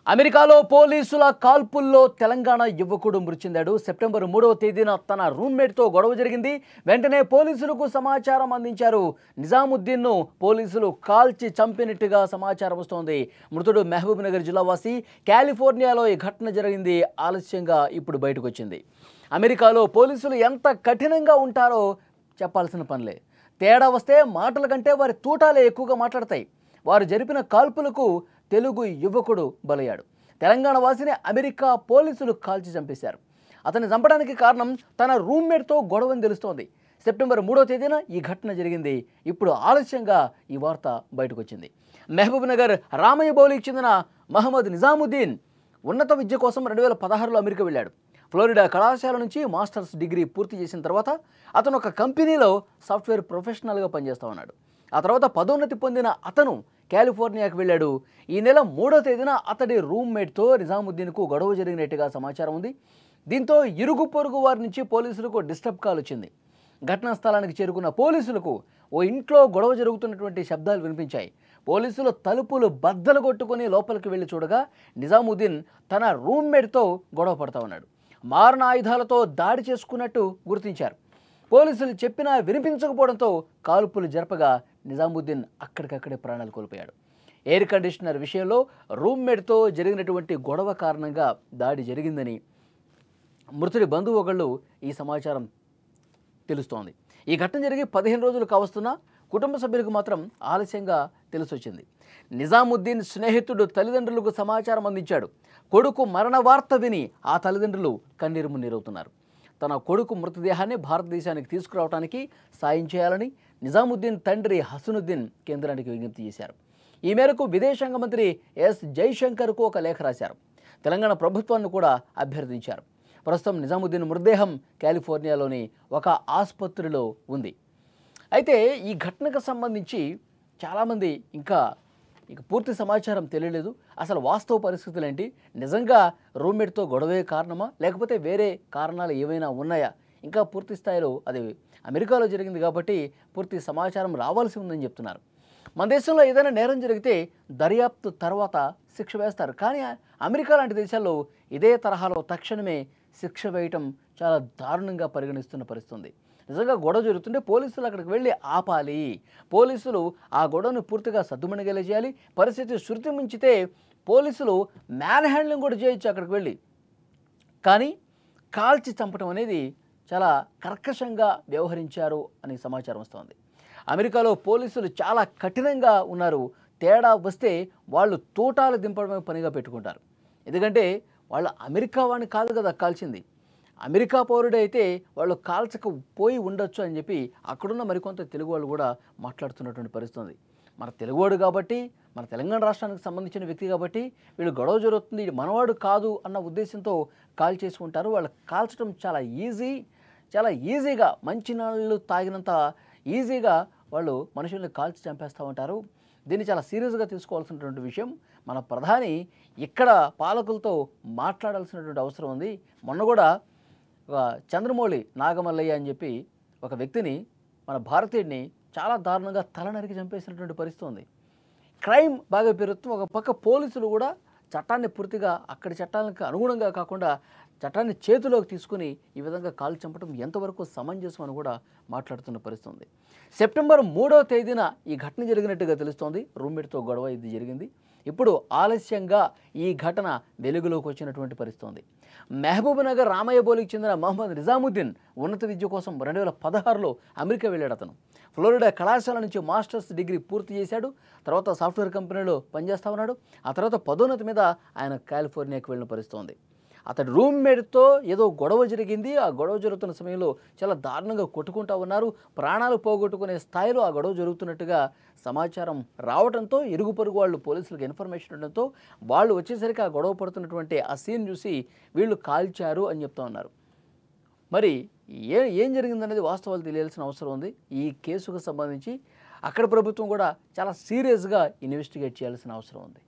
అమెరికాలో పోలీసుల కాల్పుల్లో తెలంగాణ యువకుడు మృతి చెందాడు. సెప్టెంబర్ 3వ తేదీన తన రూమ్మేట్తో గొడవ జరిగింది. వెంటనే పోలీసులకు సమాచారం అందించారు. నిజాముద్దీన్ను పోలీసులు కాల్చి చంపినట్టుగా సమాచారం వస్తోంది. మృతుడు మహబూబ్ నగర్ జిల్లా వాసి. కాలిఫోర్నియాలో ఈ ఘటన జరిగింది. ఆలస్యంగా ఇప్పుడు బయటకు వచ్చింది. అమెరికాలో పోలీసులు ఎంత కఠినంగా ఉంటారో చెప్పాల్సిన పనిలే. తేడా వస్తే మాటల కంటే వారి తూటాలే ఎక్కువగా మాట్లాడతాయి. వారు జరిపిన కాల్పులకు తెలుగు యువకుడు బలయ్యాడు. తెలంగాణ వాసిని అమెరికా పోలీసులు కాల్చి చంపేశారు. అతన్ని చంపడానికి కారణం తన రూమ్మేట్తో గొడవని తెలుస్తోంది. సెప్టెంబర్ 3వ తేదీన ఈ ఘటన జరిగింది. ఇప్పుడు ఆలస్యంగా ఈ వార్త బయటకు వచ్చింది. మహబూబ్ నగర్ రామయ్యబౌలికి చెందిన మహమ్మద్ నిజాముద్దీన్ ఉన్నత విద్య కోసం 2016లో అమెరికా వెళ్ళాడు. ఫ్లోరిడా కళాశాల నుంచి మాస్టర్స్ డిగ్రీ పూర్తి చేసిన తర్వాత అతను ఒక కంపెనీలో సాఫ్ట్వేర్ ప్రొఫెషనల్గా పనిచేస్తూ ఉన్నాడు. ఆ తర్వాత పదోన్నతి పొందిన అతను కాలిఫోర్నియాకు వెళ్ళాడు. ఈ నెల 3వ తేదీన అతడి రూమ్మేట్తో నిజాముద్దీన్కు గొడవ జరిగినట్టుగా సమాచారం ఉంది. దీంతో ఇరుగు పొరుగు వారి నుంచి పోలీసులకు డిస్టర్బ్ కాల్ వచ్చింది. ఘటనా స్థలానికి చేరుకున్న పోలీసులకు ఓ ఇంట్లో గొడవ జరుగుతున్నటువంటి శబ్దాలు వినిపించాయి. పోలీసులు తలుపులు బద్దలు కొట్టుకొని లోపలికి వెళ్ళి చూడగా నిజాముద్దీన్ తన రూమ్మేట్తో గొడవ పడతా ఉన్నాడు. మారణ ఆయుధాలతో దాడి చేసుకున్నట్టు గుర్తించారు. పోలీసులు చెప్పినా వినిపించకపోవడంతో కాల్పులు జరపగా నిజాముద్దీన్ అక్కడికక్కడే ప్రాణాలు కోల్పోయాడు. ఎయిర్ కండిషనర్ విషయంలో రూమ్మేట్తో జరిగినటువంటి గొడవ కారణంగా దాడి జరిగిందని మృతుడి బంధువు ఒకళ్ళు ఈ సమాచారం తెలుస్తోంది. ఈ ఘటన జరిగి 15 రోజులు కావస్తున్నా కుటుంబ సభ్యులకు మాత్రం ఆలస్యంగా తెలిసొచ్చింది. నిజాముద్దీన్ స్నేహితుడు తల్లిదండ్రులకు సమాచారం అందించాడు. కొడుకు మరణ వార్త విని ఆ తల్లిదండ్రులు కన్నీరు మున్నీరవుతున్నారు. తన కొడుకు మృతదేహాన్ని భారతదేశానికి తీసుకురావడానికి సాయం చేయాలని నిజాముద్దీన్ తండ్రి హసనుద్దీన్ కేంద్రానికి విజ్ఞప్తి చేశారు. ఈ మేరకు విదేశాంగ మంత్రి ఎస్ జైశంకర్కు ఒక లేఖ రాశారు. తెలంగాణ ప్రభుత్వాన్ని కూడా అభ్యర్థించారు. ప్రస్తుతం నిజాముద్దీన్ మృతదేహం కాలిఫోర్నియాలోని ఒక ఆసుపత్రిలో ఉంది. అయితే ఈ ఘటనకు సంబంధించి చాలామంది ఇంకా పూర్తి సమాచారం తెలియలేదు. అసలు వాస్తవ పరిస్థితులు ఏంటి, నిజంగా రూమ్మేట్తో గొడవే కారణమా లేకపోతే వేరే కారణాలు ఏమైనా ఉన్నాయా, ఇంకా పూర్తి స్థాయిలో అది అమెరికాలో జరిగింది కాబట్టి పూర్తి సమాచారం రావాల్సి ఉందని చెప్తున్నారు. మన దేశంలో ఏదైనా నేరం జరిగితే దర్యాప్తు తర్వాత శిక్ష వేస్తారు. కానీ అమెరికా లాంటి దేశాల్లో ఇదే తరహాలో తక్షణమే శిక్ష వేయటం చాలా దారుణంగా పరిగణిస్తున్న పరిస్థితి. నిజంగా గొడవ జరుగుతుంటే పోలీసులు అక్కడికి వెళ్ళి ఆపాలి. పోలీసులు ఆ గొడవను పూర్తిగా సద్దుమణిగేలా చేయాలి. పరిస్థితి శృతి మించితే పోలీసులు మ్యాన్ హ్యాండ్లింగ్ కూడా చేయొచ్చు అక్కడికి వెళ్ళి. కానీ కాల్చి చంపడం అనేది చాలా కర్కశంగా వ్యవహరించారు అని సమాచారం వస్తోంది. అమెరికాలో పోలీసులు చాలా కఠినంగా ఉన్నారు. తేడా వస్తే వాళ్ళు తూటాలు దింపడమే పనిగా పెట్టుకుంటారు. ఎందుకంటే వాళ్ళు అమెరికా వాడిని కాదు కదా కాల్చింది, అమెరికా పౌరుడు అయితే వాళ్ళు కాల్చకపోయి ఉండొచ్చు అని చెప్పి అక్కడున్న మరికొంత తెలుగు వాళ్ళు కూడా మాట్లాడుతున్నటువంటి పరిస్థితి. మన తెలుగువాడు కాబట్టి, మన తెలంగాణ రాష్ట్రానికి సంబంధించిన వ్యక్తి కాబట్టి వీళ్ళు గొడవ జరుగుతుంది, ఇది మనవాడు కాదు అన్న ఉద్దేశంతో కాల్ చేసుకుంటారు. వాళ్ళు కాల్చడం చాలా ఈజీగా మంచినీళ్ళు తాగినంత ఈజీగా వాళ్ళు మనుషుల్ని కాల్చి చంపేస్తూ ఉంటారు. దీన్ని చాలా సీరియస్గా తీసుకోవాల్సినటువంటి విషయం. మన ప్రధాని ఇక్కడ పాలకులతో మాట్లాడాల్సినటువంటి అవసరం ఉంది. మొన్న కూడా చంద్రమౌళి నాగమల్లయ్య అని చెప్పి ఒక వ్యక్తిని, మన భారతీయుడిని చాలా దారుణంగా తల నరికి చంపేసినటువంటి పరిస్థితి ఉంది. క్రైమ్ బాగా పెరుగుతుంది. ఒక పక్క పోలీసులు కూడా చట్టాన్ని పూర్తిగా అక్కడి చట్టాలకు అనుగుణంగా కాకుండా చట్టాన్ని చేతిలోకి తీసుకుని ఈ విధంగా కాలు చంపడం ఎంతవరకు సమంజసం అని కూడా మాట్లాడుతున్న పరిస్థితి ఉంది. సెప్టెంబర్ 3వ తేదీన ఈ ఘటన జరిగినట్టుగా తెలుస్తోంది. రూమ్మేట్తో గొడవ ఇది జరిగింది. ఇప్పుడు ఆలస్యంగా ఈ ఘటన వెలుగులోకి వచ్చినటువంటి పరిస్థితి ఉంది. మహబూబ్ నగర్ రామయ్యబౌలికి చెందిన మహమ్మద్ నిజాముద్దీన్ ఉన్నత విద్య కోసం 2016లో అమెరికా వెళ్ళాడు. అతను ఫ్లోరిడా కళాశాల నుంచి మాస్టర్స్ డిగ్రీ పూర్తి చేశాడు. తర్వాత సాఫ్ట్వేర్ కంపెనీలో పనిచేస్తూ ఉన్నాడు. ఆ తర్వాత పదోన్నతి మీద ఆయన కాలిఫోర్నియాకి వెళ్ళిన పరిస్థితి ఉంది. అతడి రూమ్మేట్తో ఏదో గొడవ జరిగింది. ఆ గొడవ జరుగుతున్న సమయంలో చాలా దారుణంగా కొట్టుకుంటూ ఉన్నారు. ప్రాణాలు పోగొట్టుకునే స్థాయిలో ఆ గొడవ జరుగుతున్నట్టుగా సమాచారం రావడంతో ఇరుగు పొరుగు వాళ్ళు పోలీసులకు ఇన్ఫర్మేషన్ ఉండడంతో వాళ్ళు వచ్చేసరికి ఆ గొడవ పడుతున్నటువంటి ఆ సీన్ చూసి వీళ్ళు కాల్చారు అని చెప్తా ఉన్నారు. మరి ఏం జరిగిందనేది వాస్తవాలు తెలియాల్సిన అవసరం ఉంది. ఈ కేసుకు సంబంధించి అక్కడ ప్రభుత్వం కూడా చాలా సీరియస్గా ఇన్వెస్టిగేట్ చేయాల్సిన అవసరం ఉంది.